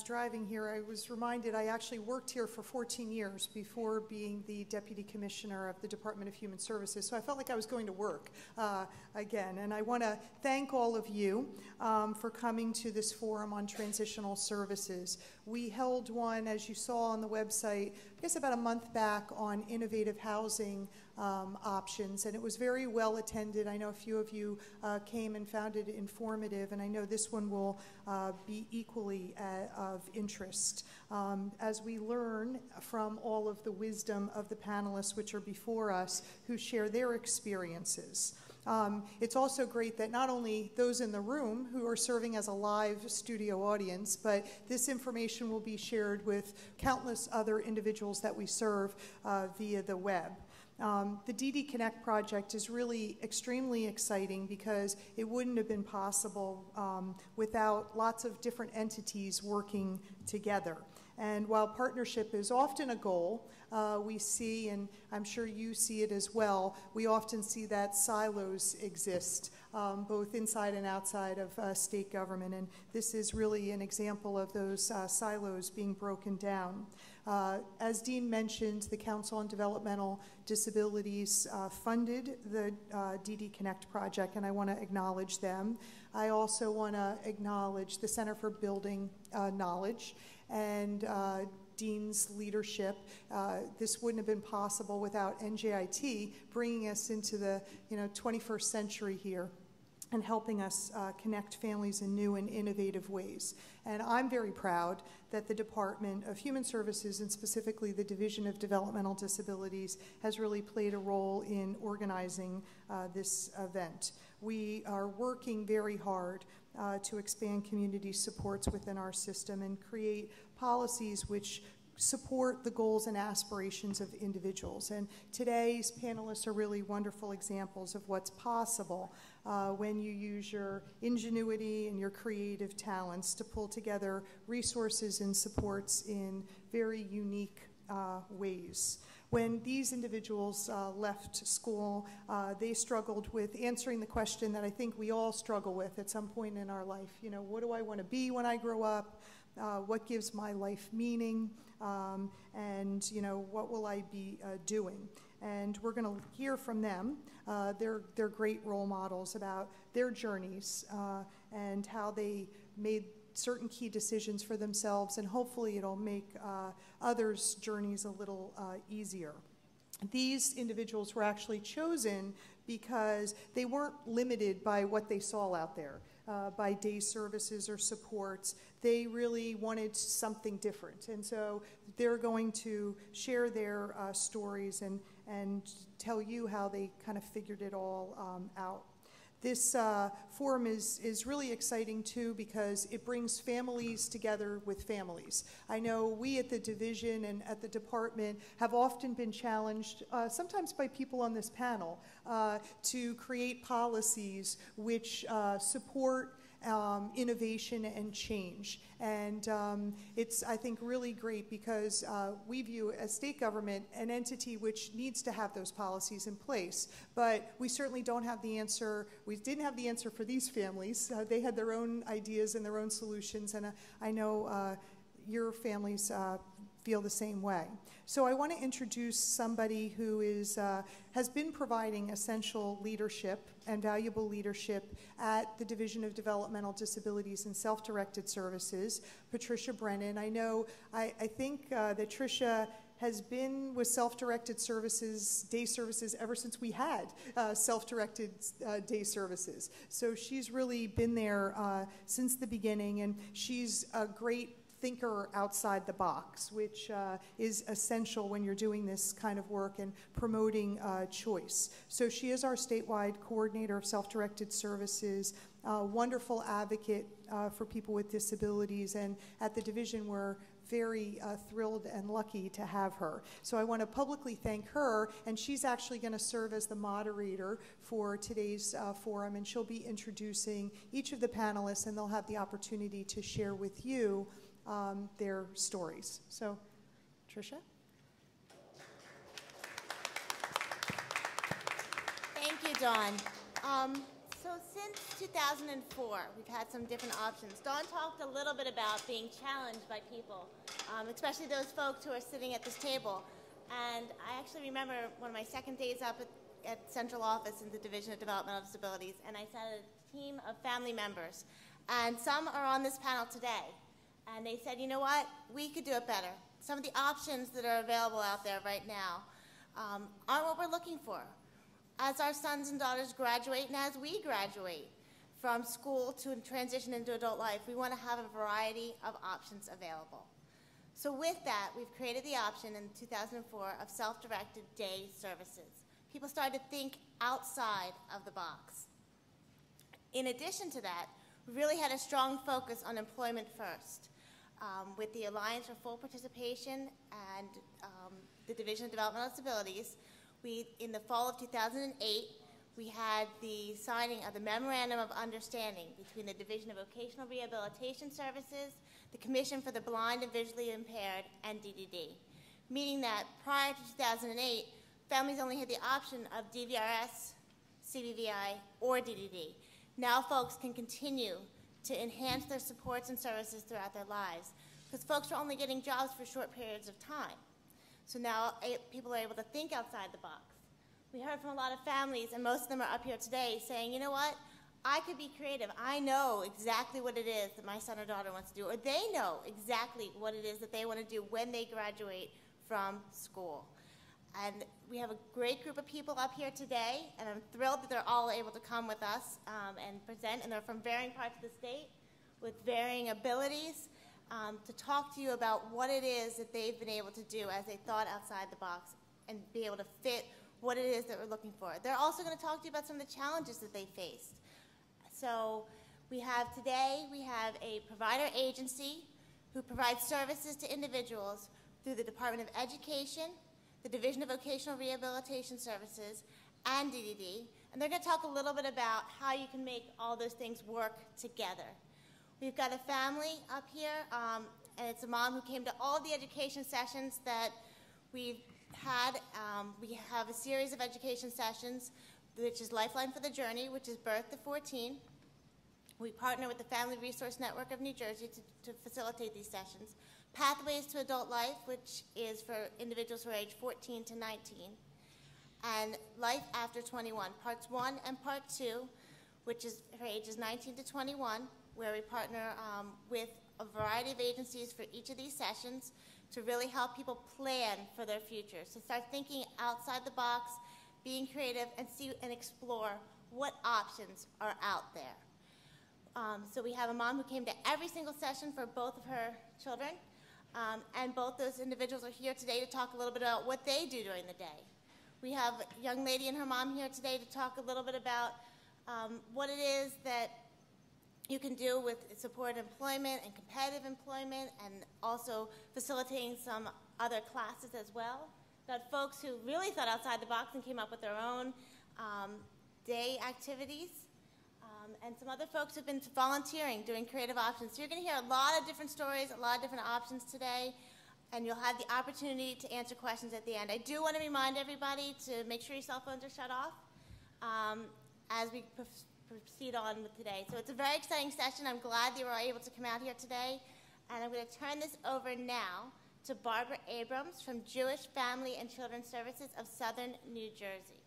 driving here, I was reminded I actually worked here for 14 years before being the Deputy Commissioner of the Department of Human Services, so I felt like I was going to work again. And I want to thank all of you for coming to this forum on transitional services. We held one, as you saw on the website, I guess about a month back, on innovative housing options, and it was very well attended. I know a few of you came and found it informative, and I know this one will be equally of interest. As we learn from all of the wisdom of the panelists which are before us who share their experiences. It's also great that not only those in the room who are serving as a live studio audience, but this information will be shared with countless other individuals that we serve via the web. The DD Connect project is really extremely exciting because it wouldn't have been possible without lots of different entities working together. And while partnership is often a goal, we see, and I'm sure you see it as well, we often see that silos exist, both inside and outside of state government. And this is really an example of those silos being broken down. As Dean mentioned, the Council on Developmental Disabilities funded the DD Connect project, and I want to acknowledge them. I also want to acknowledge the Center for Building Knowledge and Dean's leadership. This wouldn't have been possible without NJIT bringing us into the 21st century here and helping us connect families in new and innovative ways. And I'm very proud that the Department of Human Services, and specifically the Division of Developmental Disabilities, has really played a role in organizing this event. We are working very hard to expand community supports within our system and create policies which support the goals and aspirations of individuals. And today's panelists are really wonderful examples of what's possible when you use your ingenuity and your creative talents to pull together resources and supports in very unique ways. When these individuals left school, they struggled with answering the question that I think we all struggle with at some point in our life. What do I want to be when I grow up? What gives my life meaning? And what will I be doing? And we're going to hear from them. They're great role models about their journeys and how they made certain key decisions for themselves, and hopefully it'll make others' journeys a little easier. These individuals were actually chosen because they weren't limited by what they saw out there, by day services or supports. They really wanted something different. And so they're going to share their stories and tell you how they kind of figured it all out. This forum is really exciting too because it brings families together with families. I know we at the division and at the department have often been challenged, sometimes by people on this panel, to create policies which support innovation and change. And it's, I think, really great because we view as state government an entity which needs to have those policies in place. But we certainly don't have the answer. We didn't have the answer for these families. They had their own ideas and their own solutions, and I know your families feel the same way. So I want to introduce somebody who has been providing essential leadership and valuable leadership at the Division of Developmental Disabilities and Self-Directed Services, Patricia Brennan. I think that Tricia has been with self-directed services, day services, ever since we had self-directed day services. So she's really been there since the beginning, and she's a great thinker outside the box, which is essential when you're doing this kind of work and promoting choice. So she is our statewide coordinator of self-directed services, wonderful advocate for people with disabilities, and at the division we're very thrilled and lucky to have her. So I want to publicly thank her, and she's actually going to serve as the moderator for today's forum, and she'll be introducing each of the panelists, and they'll have the opportunity to share with you their stories. So, Tricia? Thank you, Dawn. So since 2004, we've had some different options. Dawn talked a little bit about being challenged by people, especially those folks who are sitting at this table. And I actually remember one of my second days up at central office in the Division of Developmental Disabilities, and I sat at a team of family members. And some are on this panel today. And they said, you know what, we could do it better. Some of the options that are available out there right now aren't what we're looking for. As our sons and daughters graduate and as we graduate from school to transition into adult life, we want to have a variety of options available. So with that, we've created the option in 2004 of self-directed day services. People started to think outside of the box. In addition to that, we really had a strong focus on employment first. With the Alliance for Full Participation and the Division of Developmental Disabilities, in the fall of 2008, we had the signing of the Memorandum of Understanding between the Division of Vocational Rehabilitation Services, the Commission for the Blind and Visually Impaired, and DDD, meaning that prior to 2008, families only had the option of DVRS, CBVI, or DDD. Now folks can continue to enhance their supports and services throughout their lives, because folks are only getting jobs for short periods of time. So now people are able to think outside the box. We heard from a lot of families, and most of them are up here today, saying, you know what, I could be creative. I know exactly what it is that my son or daughter wants to do, or they know exactly what it is that they want to do when they graduate from school. And we have a great group of people up here today, and I'm thrilled that they're all able to come with us and present, and they're from varying parts of the state with varying abilities to talk to you about what it is that they've been able to do as they thought outside the box and be able to fit what it is that we're looking for. They're also going to talk to you about some of the challenges that they faced. So today we have a provider agency who provides services to individuals through the Department of Education, the Division of Vocational Rehabilitation Services, and DDD, and they're going to talk a little bit about how you can make all those things work together. We've got a family up here, and it's a mom who came to all the education sessions that we've had. We have a series of education sessions, which is Lifeline for the Journey, which is birth to 14. We partner with the Family Resource Network of New Jersey to facilitate these sessions. Pathways to Adult Life, which is for individuals who are age 14 to 19. And Life After 21, Parts 1 and Part 2, which is for ages 19 to 21, where we partner with a variety of agencies for each of these sessions to really help people plan for their future. So start thinking outside the box, being creative, and see and explore what options are out there. So we have a mom who came to every single session for both of her children, and both those individuals are here today to talk a little bit about what they do during the day. We have a young lady and her mom here today to talk a little bit about what it is that you can do with support employment and competitive employment, and also facilitating some other classes as well. Got folks who really thought outside the box and came up with their own day activities. And some other folks have been volunteering, doing creative options. So you're going to hear a lot of different stories, a lot of different options today, and you'll have the opportunity to answer questions at the end. I do want to remind everybody to make sure your cell phones are shut off as we proceed on with today. So it's a very exciting session. I'm glad that you were able to come out here today. And I'm going to turn this over now to Barbara Abrams from Jewish Family and Children's Services of Southern New Jersey.